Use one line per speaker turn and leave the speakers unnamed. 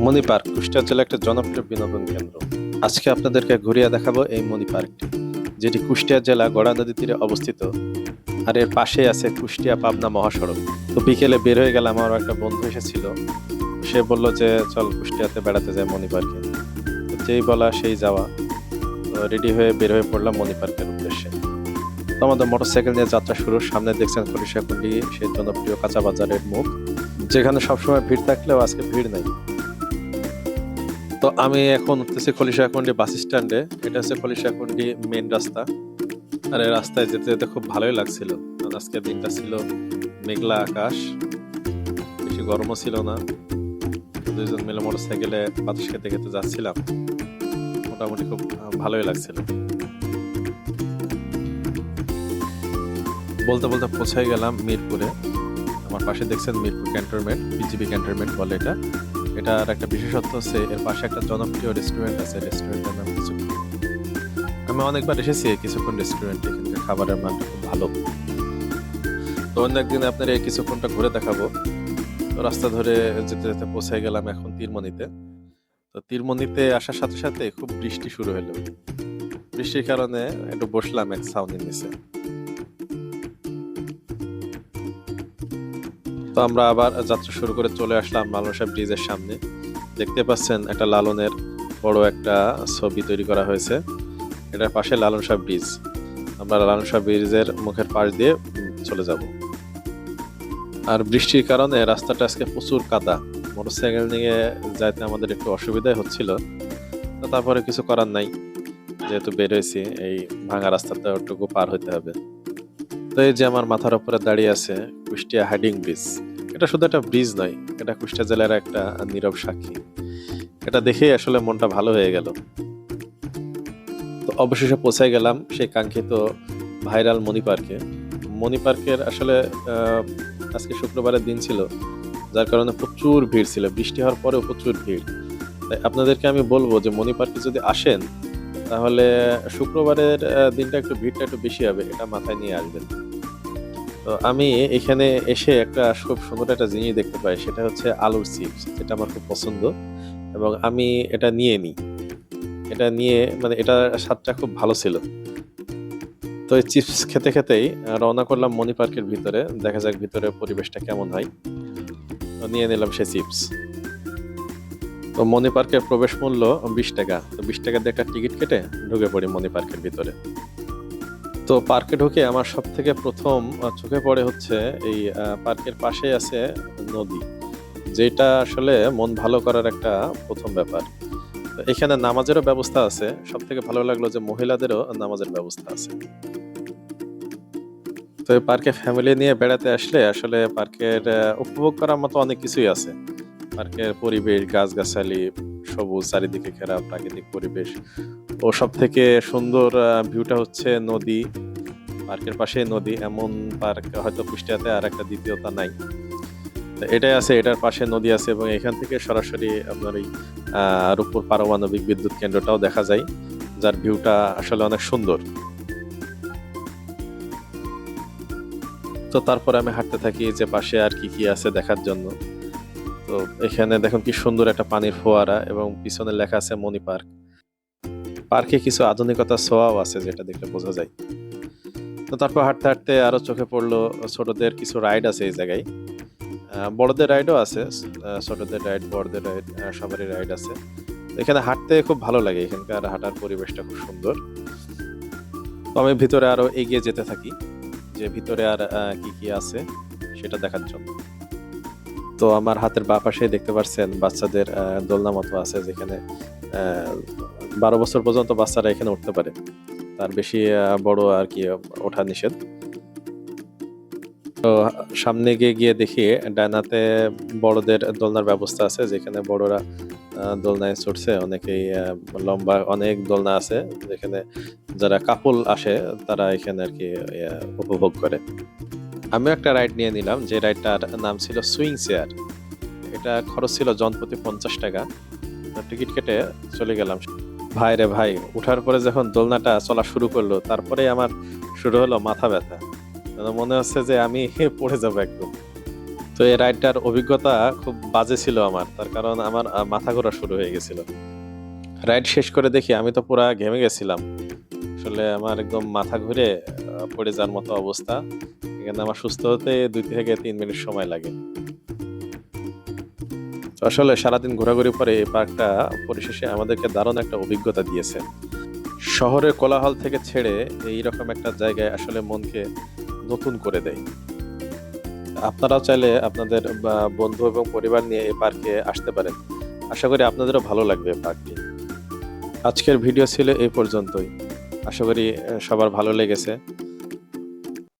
মনি park Kushtia জেলা একটা জনপ্রিয় বিনোদন কেন্দ্র। আজকে আপনাদেরকে ঘুরিয়ে দেখাবো এই মনি পার্কটি, যেটি কুষ্টিয়া জেলা গড়া নদীর তীরে অবস্থিত। আর এর পাশেই আছে কুষ্টিয়া পাবনা মহাসড়ক। তো বিকেলে বের হয়ে গেলাম, আমার একটা বন্ধু এসেছিল। সে বলল যে চল কুষ্টিয়াতে বেড়াতে যায় মনি পার্কে। তো যেই বলা সেই যাওয়া। রেডি হয়ে বের হয়ে পড়লাম মনি পার্কের উদ্দেশ্যে। তো আমাদের মোটরসাইকেল নিয়ে যাত্রা শুরু। সামনে দেখছেন খলিশাকুন্ডি, সেই জনপ্রিয় কাঁচা বাজারের মুখ, যেখানে সবসময় ভিড় থাকলেও আজকে ভিড় নাই। তো আমি এখন উঠতেছি খলিশাকুন্ডি বাস স্ট্যান্ডে। এটা হচ্ছে খলিশাকুন্ডি মেন রাস্তা। আর এই রাস্তায় যেতে যেতে খুব ভালোই লাগছিল, কারণ আজকের দিনটা ছিল মেঘলা আকাশ, বেশি গরমও ছিল না। দুইজন মিলে মোটর সাইকেলে বাতাস খেতে খেতে যাচ্ছিলাম, মোটামুটি খুব ভালোই লাগছিল। বলতে বলতে পৌঁছে গেলাম মিরপুরে। আমার পাশে দেখছেন মিরপুর ক্যান্টনমেন্ট, বিজিবি ক্যান্টনমেন্ট বলে এটা। এটার একটা বিশেষত্ব হচ্ছে এর পাশে একটা জনপ্রিয় রেস্টুরেন্ট আছে, রেস্টুরেন্টের নাম কিছুক্ষণ। আমি অনেকবার এসেছি কিছুক্ষণ রেস্টুরেন্টে, এখানকার খাবারের মানটা খুব ভালো। তো অন্য একদিন আপনার এই কিছুক্ষণটা ঘুরে দেখাবো। তো রাস্তা ধরে যেতে যেতে পৌঁছে গেলাম এখন তীরমণিতে। তো তীরমণিতে আসার সাথে সাথে খুব বৃষ্টি শুরু হলো। বৃষ্টির কারণে একটু বসলাম এক ছাউনির নিচে। তো আমরা আবার যাত্রা শুরু করে চলে আসলাম লালন শাহ ব্রিজের সামনে। দেখতে পাচ্ছেন একটা লালনের বড় একটা ছবি তৈরি করা হয়েছে। এটার পাশে লালন শাহ ব্রিজ। আমরা লালন শাহ ব্রিজের মুখের পাশ দিয়ে চলে যাব। আর বৃষ্টির কারণে রাস্তাটা আজকে প্রচুর কাদা, মোটরসাইকেল নিয়ে যাইতে আমাদের একটু অসুবিধাই হচ্ছিল। তো তারপরে কিছু করার নাই, যেহেতু বের হয়েছি, এই ভাঙা রাস্তাটা ওটুকু পার হইতে হবে। তো এই যে আমার মাথার উপরে দাঁড়িয়ে আছে কুষ্টিয়া হাইডিং ব্রিজ। এটা শুধু একটা ব্রিজ নয়, এটা কুষ্টিয়া জেলার একটা নীরব সাক্ষী। এটা দেখেই আসলে মনটা ভালো হয়ে গেল। তো অবশেষে পৌঁছে গেলাম সেই কাঙ্ক্ষিত ভাইরাল মনি পার্কে। মনি পার্কের আসলে আজকে শুক্রবারের দিন ছিল, যার কারণে প্রচুর ভিড় ছিল। বৃষ্টি হওয়ার পরেও প্রচুর ভিড়। তাই আপনাদেরকে আমি বলবো যে মনি পার্কে যদি আসেন, তাহলে শুক্রবারের দিনটা একটু ভিড়টা একটু বেশি হবে, এটা মাথায় নিয়ে আসবেন। তো আমি এখানে এসে একটা খুব সুন্দর একটা জিনিস দেখতে পাই, সেটা হচ্ছে আলুর চিপস, যেটা আমার খুব পছন্দ এবং আমি এটা নিয়ে নিই। এটা নিয়ে মানে এটার স্বাদটা খুব ভালো ছিল। তো এই চিপস খেতে খেতেই রওনা করলাম মনি পার্কের ভিতরে। দেখা যাক ভিতরে পরিবেশটা কেমন হয়। তো নিয়ে নিলাম সেই চিপস। তো মনি পার্কের প্রবেশ মূল্য 20 টাকা। তো 20 টাকা দিয়ে একটা টিকিট কেটে ঢুকে পড়ি মনি পার্কের ভিতরে। তো পার্কে ঢুকে আমার সব থেকে প্রথম চোখে পড়ে হচ্ছে এই পার্কের পাশে আছে নদী, যেটা আসলে মন ভালো করার একটা প্রথম ব্যাপার। তো এখানে নামাজেরও ব্যবস্থা আছে। সব থেকে ভালো লাগলো যে মহিলাদেরও নামাজের ব্যবস্থা আছে। তো এই পার্কে ফ্যামিলি নিয়ে বেড়াতে আসলে আসলে পার্কের উপভোগ করার মতো অনেক কিছুই আছে। পার্কের পরিবেশ, গাছগাছালি, সবুজ চারিদিকে ঘেরা প্রাকৃতিক পরিবেশ। ও সব থেকে সুন্দর ভিউটা হচ্ছে নদী। পার্কের পাশে নদী, এমন পার্ক হয়তো কুষ্টিয়াতে আর একটা দ্বিতীয়তা নাই। তো এটাই আছে, এটার পাশে নদী আছে এবং এখান থেকে সরাসরি আপনার ওই রূপপুর পারমাণবিক বিদ্যুৎ কেন্দ্রটাও দেখা যায়, যার ভিউটা আসলে অনেক সুন্দর। তো তারপরে আমি হাঁটতে থাকি যে পাশে আর কি কি আছে দেখার জন্য। তো এখানে দেখুন কি সুন্দর একটা পানির ফোয়ারা এবং পিছনে লেখা আছে মনি পার্ক। পার্কে কিছু আধুনিকতার ছোঁয়াও আছে, যেটা দেখলে বোঝা যায়। তো তারপর হাঁটতে হাঁটতে আরো চোখে পড়লো ছোটদের কিছু রাইড আছে এই জায়গায়। বড়দের রাইডও আছে, ছোটদের রাইড, বড়দের রাইড, সবারই রাইড আছে। এখানে হাঁটতে খুব ভালো লাগে, এখানকার হাঁটার পরিবেশটা খুব সুন্দর। তো আমি ভিতরে আরো এগিয়ে যেতে থাকি, যে ভিতরে আর কি কি আছে সেটা দেখার জন্য। তো আমার হাতের বাঁ পাশে দেখতে পাচ্ছেন বাচ্চাদের দোলনা মতো আছে, যেখানে 12 বছর পর্যন্ত বাচ্চারা এখানে উঠতে পারে। তার বেশি বড় আর কি ওঠা নিষেধ। তো সামনে গিয়ে গিয়ে দেখি ডানাতে বড়দের দোলনার ব্যবস্থা আছে, যেখানে বড়রা দোলনায় চড়ছে। অনেকেই লম্বা অনেক দোলনা আছে, যেখানে যারা কাপল আসে তারা এখানে আর কি উপভোগ করে। আমিও একটা রাইড নিয়ে নিলাম, যে রাইডটার নাম ছিল সুইং চেয়ার। এটা খরচ ছিল জনপ্রতি 50 টাকা। টিকিট কেটে চলে গেলাম। ভাই রে ভাই, উঠার পরে যখন দোলনাটা চলা শুরু করলো, তারপরে আমার শুরু হলো মাথা ব্যথা। মনে হচ্ছে যে আমি পড়ে যাবো একদম। তো এই রাইডটার অভিজ্ঞতা খুব বাজে ছিল আমার, তার কারণ আমার মাথা ঘোরা শুরু হয়ে গেছিল। রাইড শেষ করে দেখি আমি তো পুরা ঘেমে গেছিলাম, আসলে আমার একদম মাথা ঘুরে পড়ে যাওয়ার মতো অবস্থা। এখানে আমার সুস্থ হতে 2 থেকে 3 মিনিট সময় লাগে। তো আসলে সারাদিন ঘোরাঘুরি পরে এই পার্কটা পরিশেষে আমাদেরকে দারুণ একটা অভিজ্ঞতা দিয়েছে। শহরের কোলাহল থেকে ছেড়ে এইরকম একটা জায়গায় আসলে মনকে নতুন করে দেয়। আপনারাও চাইলে আপনাদের বন্ধু এবং পরিবার নিয়ে এই পার্কে আসতে পারেন। আশা করি আপনাদেরও ভালো লাগবে এই পার্কটি। আজকের ভিডিও ছিল এই পর্যন্তই। আশা করি সবার ভালো লেগেছে।